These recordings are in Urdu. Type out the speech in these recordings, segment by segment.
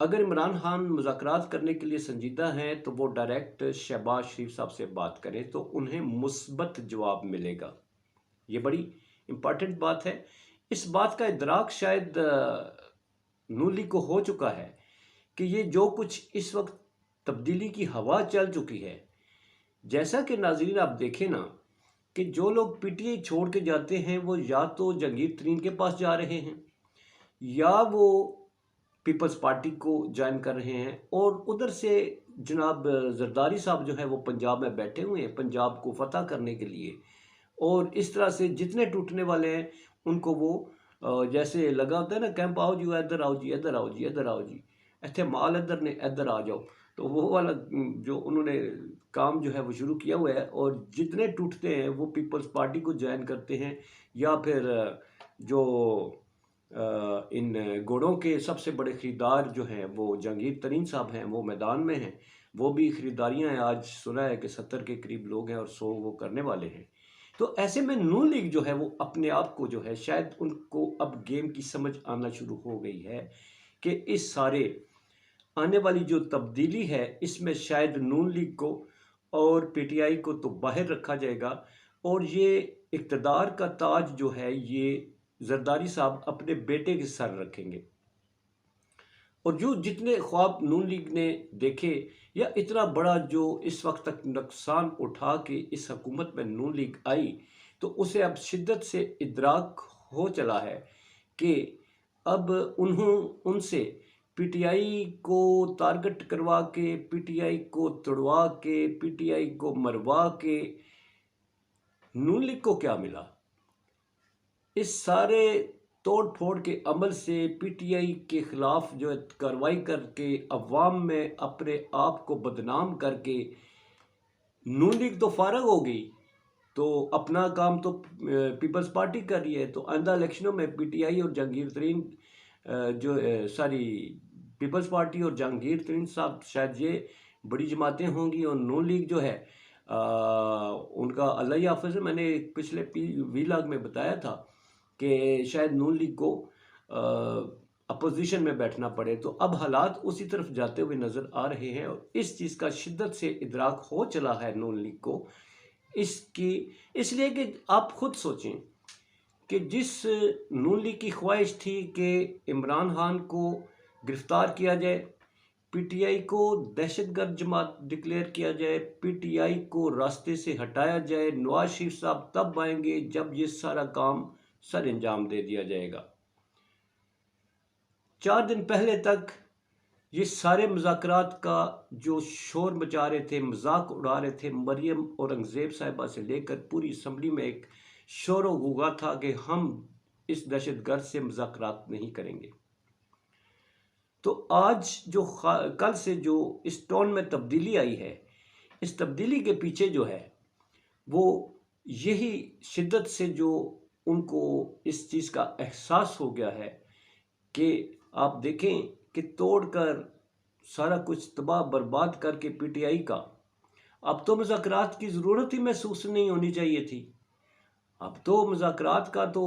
اگر عمران خان مذاکرات کرنے کے لیے سنجیدہ ہیں تو وہ ڈائریکٹ شہباز شریف صاحب سے بات کریں تو انہیں مثبت جواب ملے گا. یہ بڑی امپارٹنٹ بات ہے. اس بات کا ادراک شاید نون لیگ کو ہو چکا ہے کہ یہ جو کچھ اس وقت تبدیلی کی ہوا چل چکی ہے، جیسا کہ ناظرین آپ دیکھیں نا کہ جو لوگ پی ٹی آئی چھوڑ کے جاتے ہیں وہ یا تو جہانگیر ترین کے پاس جا رہے ہیں یا وہ پیپلز پارٹی کو جوائن کر رہے ہیں، اور ادھر سے جناب زرداری صاحب جو ہے وہ پنجاب میں بیٹھے ہوئے ہیں پنجاب کو فتح کرنے کے لیے. اور اس طرح سے جتنے ٹوٹنے والے ہیں ان کو وہ جیسے لگا ہوتا ہے نا کیمپ، آؤ جی ادھر آؤ جی ادھر آؤ جی ادھر آؤ جی، ایتھے مال ادھر نے ادھر آ جاؤ. تو وہ والا جو انہوں نے کام جو ہے وہ شروع کیا ہوا ہے، اور جتنے ٹوٹتے ہیں وہ پیپلز پارٹی کو جوائن کرتے ہیں، یا پھر جو ان گھوڑوں کے سب سے بڑے خریدار جو ہیں وہ جہانگیر ترین صاحب ہیں، وہ میدان میں ہیں، وہ بھی خریداریاں ہیں. آج سنا ہے کہ 70 کے قریب لوگ ہیں اور 100 وہ کرنے والے ہیں. تو ایسے میں نون لیگ جو ہے وہ اپنے آپ کو جو ہے شاید ان کو اب گیم کی سمجھ آنا شروع ہو گئی ہے کہ اس سارے آنے والی جو تبدیلی ہے اس میں شاید نون لیگ کو اور پی ٹی آئی کو تو باہر رکھا جائے گا، اور یہ اقتدار کا تاج جو ہے یہ زرداری صاحب اپنے بیٹے کے سر رکھیں گے. اور جو جتنے خواب نون لیگ نے دیکھے یا اتنا بڑا جو اس وقت تک نقصان اٹھا کے اس حکومت میں نون لیگ آئی، تو اسے اب شدت سے ادراک ہو چلا ہے کہ اب ان سے پی ٹی آئی کو ٹارگٹ کروا کے، پی ٹی آئی کو توڑوا کے، پی ٹی آئی کو مروا کے نون لیگ کو کیا ملا؟ اس سارے توڑ پھوڑ کے عمل سے پی ٹی آئی کے خلاف جو کارروائی کر کے عوام میں اپنے آپ کو بدنام کر کے نون لیگ تو فارغ ہو گئی، تو اپنا کام تو پیپلز پارٹی کر رہی ہے. تو آئندہ الیکشنوں میں پی ٹی آئی اور جہانگیر ترین جو پیپلز پارٹی اور جہانگیر ترین صاحب شاید یہ بڑی جماعتیں ہوں گی، اور نون لیگ جو ہے ان کا اللہ ہی حافظ ہے. میں نے پچھلے ویلاگ میں بتایا تھا کہ شاید نون لیگ کو اپوزیشن میں بیٹھنا پڑے. تو اب حالات اسی طرف جاتے ہوئے نظر آ رہے ہیں، اور اس چیز کا شدت سے ادراک ہو چلا ہے نون لیگ کو. اس لیے کہ آپ خود سوچیں کہ جس نون لیگ کی خواہش تھی کہ عمران خان کو گرفتار کیا جائے، پی ٹی آئی کو دہشت گرد جماعت ڈکلیئر کیا جائے، پی ٹی آئی کو راستے سے ہٹایا جائے، نواز شریف صاحب تب آئیں گے جب یہ سارا کام سر انجام دے دیا جائے گا. 4 دن پہلے تک یہ سارے مذاکرات کا جو شور مچا رہے تھے، مذاق اڑا رہے تھے، مریم اورنگزیب صاحبہ سے لے کر پوری اسمبلی میں ایک شور و غوغا تھا کہ ہم اس دہشت گرد سے مذاکرات نہیں کریں گے. تو آج جو کل سے جو اس ٹون میں تبدیلی آئی ہے، اس تبدیلی کے پیچھے جو ہے وہ یہی شدت سے جو ان کو اس چیز کا احساس ہو گیا ہے کہ آپ دیکھیں کہ توڑ کر سارا کچھ تباہ برباد کر کے پی ٹی آئی کا اب تو مذاکرات کی ضرورت ہی محسوس نہیں ہونی چاہیے تھی. اب تو مذاکرات کا تو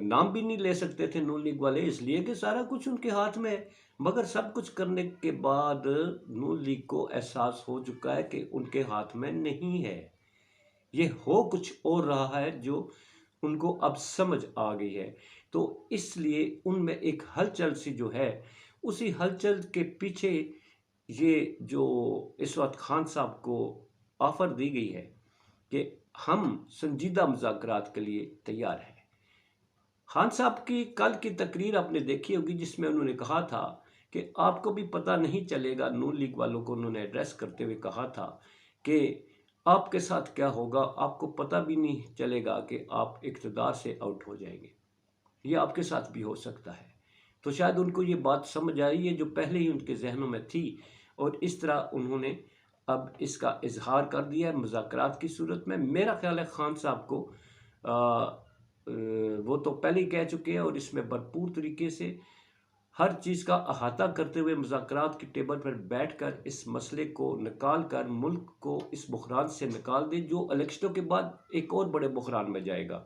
نام بھی نہیں لے سکتے تھے نون لیگ والے، اس لیے کہ سارا کچھ ان کے ہاتھ میں ہے. مگر سب کچھ کرنے کے بعد نون لیگ کو احساس ہو چکا ہے کہ ان کے ہاتھ میں نہیں ہے، یہ ہو کچھ اور رہا ہے جو ان کو اب سمجھ آ گئی ہے. تو اس لیے ان میں ایک ہلچل سی جو ہے، اسی ہلچل کے پیچھے یہ جو اس وقت خان صاحب کو آفر دی گئی ہے کہ ہم سنجیدہ مذاکرات کے لیے تیار ہیں. خان صاحب کی کل کی تقریر آپ نے دیکھی ہوگی جس میں انہوں نے کہا تھا کہ آپ کو بھی پتہ نہیں چلے گا، نون لیگ والوں کو انہوں نے ایڈریس کرتے ہوئے کہا تھا کہ آپ کے ساتھ کیا ہوگا، آپ کو پتہ بھی نہیں چلے گا کہ آپ اقتدار سے آؤٹ ہو جائیں گے، یہ آپ کے ساتھ بھی ہو سکتا ہے. تو شاید ان کو یہ بات سمجھ آئی ہے جو پہلے ہی ان کے ذہنوں میں تھی، اور اس طرح انہوں نے اب اس کا اظہار کر دیا ہے مذاکرات کی صورت میں. میرا خیال ہے خان صاحب کو وہ تو پہلے ہی کہہ چکے ہیں، اور اس میں بھرپور طریقے سے ہر چیز کا احاطہ کرتے ہوئے مذاکرات کی ٹیبل پر بیٹھ کر اس مسئلے کو نکال کر ملک کو اس بحران سے نکال دے جو الیکشنوں کے بعد ایک اور بڑے بحران میں جائے گا.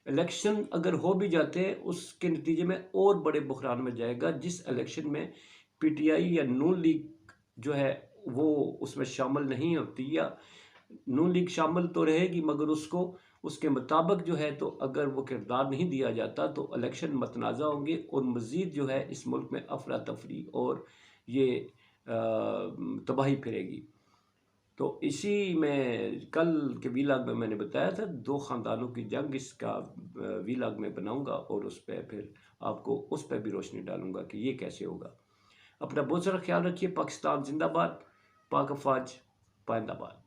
الیکشن اگر ہو بھی جاتے ہیں اس کے نتیجے میں اور بڑے بحران میں جائے گا، جس الیکشن میں پی ٹی آئی یا نون لیگ جو ہے وہ اس میں شامل نہیں ہوتی، یا نون لیگ شامل تو رہے گی مگر اس کے مطابق جو ہے تو اگر وہ کردار نہیں دیا جاتا تو الیکشن متنازع ہوں گے، اور مزید جو ہے اس ملک میں افراتفری اور یہ تباہی پھیلے گی۔ تو اسی میں کل کے ویلاگ میں نے بتایا تھا 2 خاندانوں کی جنگ، اس کا ویلاگ میں بناؤں گا، اور اس پہ پھر آپ کو اس پہ بھی روشنی ڈالوں گا کہ یہ کیسے ہوگا۔ اپنا بہت سارا خیال رکھیے۔ پاکستان زندہ باد، پاک افواج پائندہ باد۔